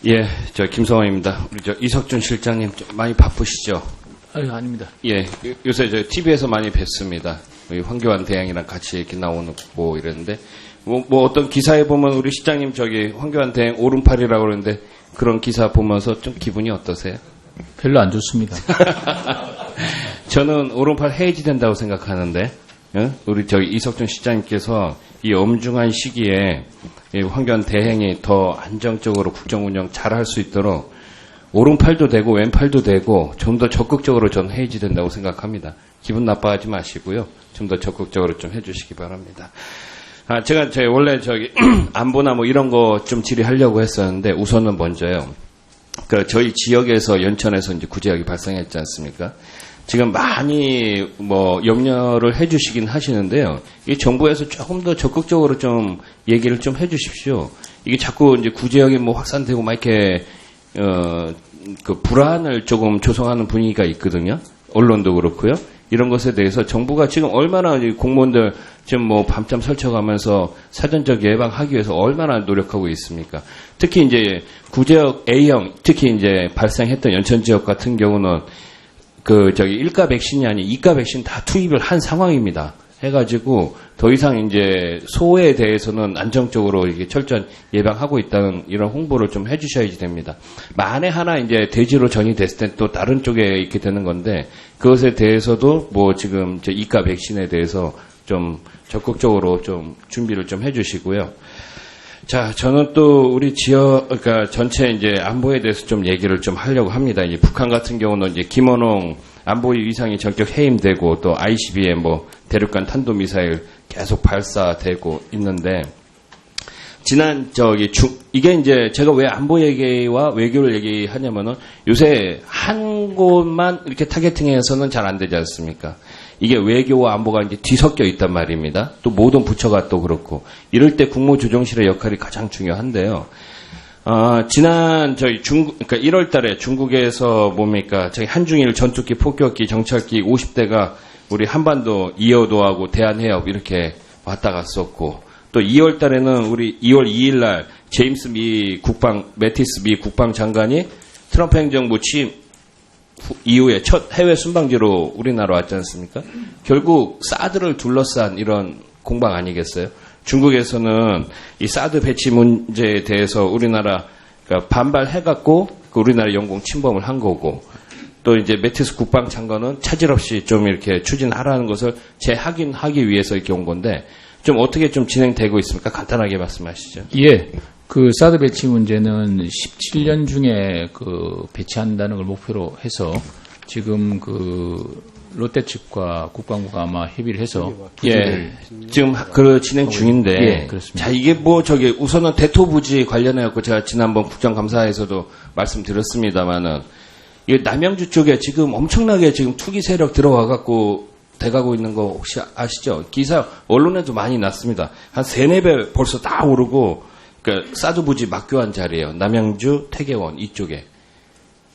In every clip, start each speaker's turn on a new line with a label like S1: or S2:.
S1: 예, 저 김성환입니다. 우리 저 이석준 실장님 좀 많이 바쁘시죠?
S2: 아닙니다.
S1: 예, 요새 저 TV에서 많이 뵀습니다. 황교안 대행이랑 같이 이렇게 나오고 이랬는데, 뭐 어떤 기사에 보면 우리 실장님 저기 황교안 대행 오른팔이라고 그러는데 그런 기사 보면서 좀 기분이 어떠세요?
S2: 별로 안 좋습니다.
S1: 저는 오른팔 해지된다고 생각하는데, 우리 저기 이석준 실장님께서 이 엄중한 시기에 이 황교안 대행이 더 안정적으로 국정 운영 잘할 수 있도록 오른팔도 되고 왼팔도 되고 좀 더 적극적으로 전 해지된다고 생각합니다. 기분 나빠하지 마시고요. 좀 더 적극적으로 좀 해주시기 바랍니다. 제가 원래 저기 안보나 뭐 이런 거 좀 질의하려고 했었는데 우선은 먼저요. 그 저희 지역에서 연천에서 이제 구제역이 발생했지 않습니까? 지금 많이 뭐 염려를 해주시긴 하시는데요. 이 정부에서 조금 더 적극적으로 좀 얘기를 좀 해주십시오. 이게 자꾸 이제 구제역이 뭐 확산되고 막 이렇게 그 불안을 조금 조성하는 분위기가 있거든요. 언론도 그렇고요. 이런 것에 대해서 정부가 지금 얼마나 공무원들 지금 뭐 밤잠 설쳐가면서 사전적 예방하기 위해서 얼마나 노력하고 있습니까? 특히 이제 구제역 A형, 특히 이제 발생했던 연천 지역 같은 경우는 그 저기 1가 백신이 아닌 2가 백신 다 투입을 한 상황입니다. 해가지고 더 이상 이제 소에 대해서는 안정적으로 이게 철저한 예방하고 있다는 이런 홍보를 좀 해주셔야지 됩니다. 만에 하나 이제 대지로 전이됐을 때 또 다른 쪽에 있게 되는 건데 그것에 대해서도 뭐 지금 이제 2가 백신에 대해서 좀 적극적으로 좀 준비를 좀 해주시고요. 자, 저는 또 우리 지역, 그러니까 전체 이제 안보에 대해서 좀 얘기를 좀 하려고 합니다. 이제 북한 같은 경우는 이제 김원홍 안보위 위상이 전격 해임되고 또 ICBM 뭐 대륙간 탄도미사일 계속 발사되고 있는데 지난 이게 이제 제가 왜 안보 얘기와 외교를 얘기하냐면은 요새 한 곳만 이렇게 타겟팅해서는 잘 안 되지 않습니까? 이게 외교와 안보가 이제 뒤섞여 있단 말입니다. 또 모든 부처가 또 그렇고 이럴 때 국무조정실의 역할이 가장 중요한데요. 지난 그러니까 1월달에 중국에서 뭡니까 저희 한중일 전투기, 폭격기, 정찰기 50대가 우리 한반도 이어도하고 대한해협 이렇게 왔다 갔었고 또 2월달에는 우리 2월 2일날 매티스 미 국방장관이 트럼프 행정부 취임 이후에 첫 해외 순방지로 우리나라 왔지 않습니까? 결국 사드를 둘러싼 이런 공방 아니겠어요? 중국에서는 이 사드 배치 문제에 대해서 우리나라 반발해갖고 우리나라 영공 침범을 한 거고 또 이제 매티스 국방장관은 차질 없이 좀 이렇게 추진하라는 것을 재확인하기 위해서 이렇게 온 건데 좀 어떻게 좀 진행되고 있습니까? 간단하게 말씀하시죠.
S2: 예. 그 사드 배치 문제는 17년 중에 그 배치한다는 걸 목표로 해서 지금 그 롯데 측과 국방부가 아마 협의를 해서
S1: 예. 지금 그 진행 중인데
S2: 예, 그렇습니다.
S1: 자, 이게 뭐 우선은 대토부지 관련해 갖고 제가 지난번 국정감사에서도 말씀드렸습니다만은 이 남양주 쪽에 지금 엄청나게 지금 투기 세력 들어와 갖고 돼가고 있는 거 혹시 아시죠? 기사 언론에도 많이 났습니다. 한 3-4배 벌써 다 오르고 그러니까 사드 부지 막교환 자리예요. 남양주, 태계원 이쪽에.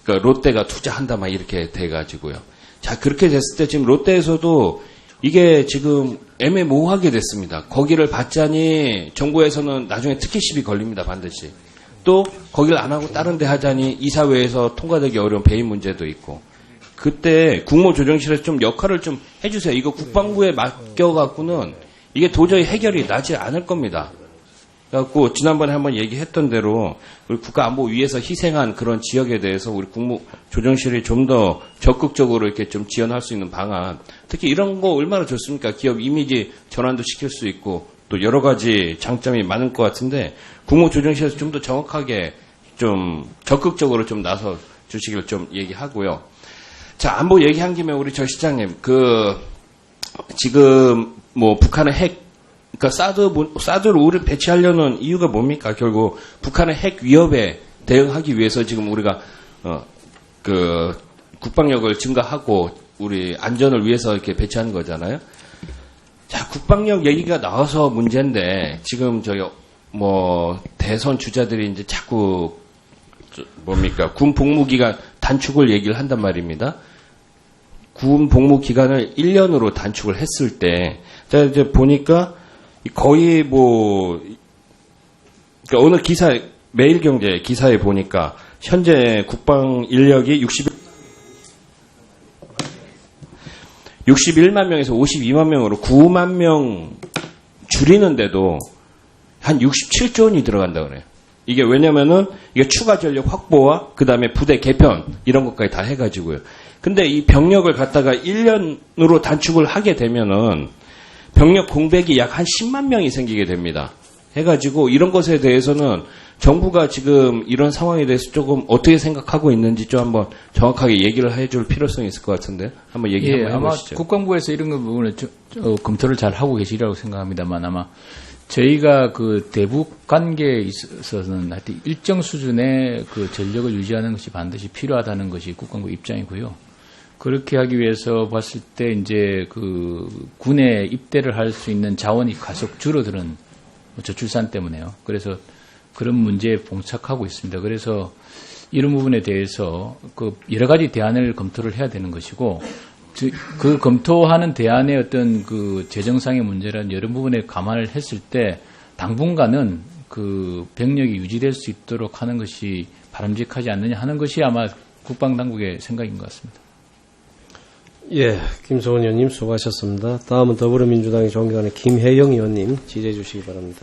S1: 그러니까 롯데가 투자한다 막 이렇게 돼가지고요. 자, 그렇게 됐을 때 지금 롯데에서도 이게 지금 애매모호하게 됐습니다. 거기를 받자니 정부에서는 나중에 특혜 시비 걸립니다. 반드시. 또 거기를 안 하고 다른 데 하자니 이사회에서 통과되기 어려운 배임 문제도 있고. 그때 국무조정실에서 좀 역할을 좀 해주세요. 이거 국방부에 맡겨갖고는 이게 도저히 해결이 나지 않을 겁니다. 그래갖고 지난번에 한번 얘기했던 대로 우리 국가안보위에서 희생한 그런 지역에 대해서 우리 국무조정실이 좀 더 적극적으로 이렇게 좀 지원할 수 있는 방안, 특히 이런 거 얼마나 좋습니까? 기업 이미지 전환도 시킬 수 있고 또 여러 가지 장점이 많을 것 같은데 국무조정실에서 좀 더 정확하게 좀 적극적으로 좀 나서 주시길 좀 얘기하고요. 자, 안보 얘기한 김에 우리 저 시장님 지금 뭐 북한의 그러니까 사드를 우리 배치하려는 이유가 뭡니까? 결국 북한의 핵 위협에 대응하기 위해서 지금 우리가 그 국방력을 증가하고 우리 안전을 위해서 이렇게 배치하는 거잖아요. 자, 국방력 얘기가 나와서 문제인데 지금 뭐 대선 주자들이 이제 자꾸 뭡니까? 군 복무 기간 단축을 얘기를 한단 말입니다. 군 복무 기간을 1년으로 단축을 했을 때 제가 이제 보니까 거의 그러니까 어느 기사 매일경제 기사에 보니까 현재 국방 인력이 61만 명에서 52만 명으로 9만 명 줄이는데도 한 67조 원이 들어간다 그래요. 이게 왜냐면은 이게 추가 전력 확보와 그 다음에 부대 개편 이런 것까지 다 해가지고요. 근데 이 병력을 갖다가 1년으로 단축을 하게 되면은 병력 공백이 약 한 10만 명이 생기게 됩니다. 해가지고 이런 것에 대해서는 정부가 지금 이런 상황에 대해서 조금 어떻게 생각하고 있는지 좀 한번 정확하게 얘기를 해줄 필요성이 있을 것 같은데 한번 얘기 한번 해보시죠.
S2: 아마 국방부에서 이런 부분을 검토를 잘 하고 계시리라고 생각합니다만 아마 저희가 그 대북 관계에 있어서는 하여튼 일정 수준의 그 전력을 유지하는 것이 반드시 필요하다는 것이 국방부 입장이고요. 그렇게 하기 위해서 봤을 때 이제 그 군에 입대를 할 수 있는 자원이 계속 줄어드는 저출산 때문에요. 그래서 그런 문제에 봉착하고 있습니다. 그래서 이런 부분에 대해서 그 여러 가지 대안을 검토를 해야 되는 것이고 그 검토하는 대안의 어떤 그 재정상의 문제라는 여러 부분에 감안을 했을 때 당분간은 그 병력이 유지될 수 있도록 하는 것이 바람직하지 않느냐 하는 것이 아마 국방당국의 생각인 것 같습니다.
S3: 예, 김성원 의원님 수고하셨습니다. 다음은 더불어민주당의 존경하는 김혜영 의원님 질의해 주시기 바랍니다.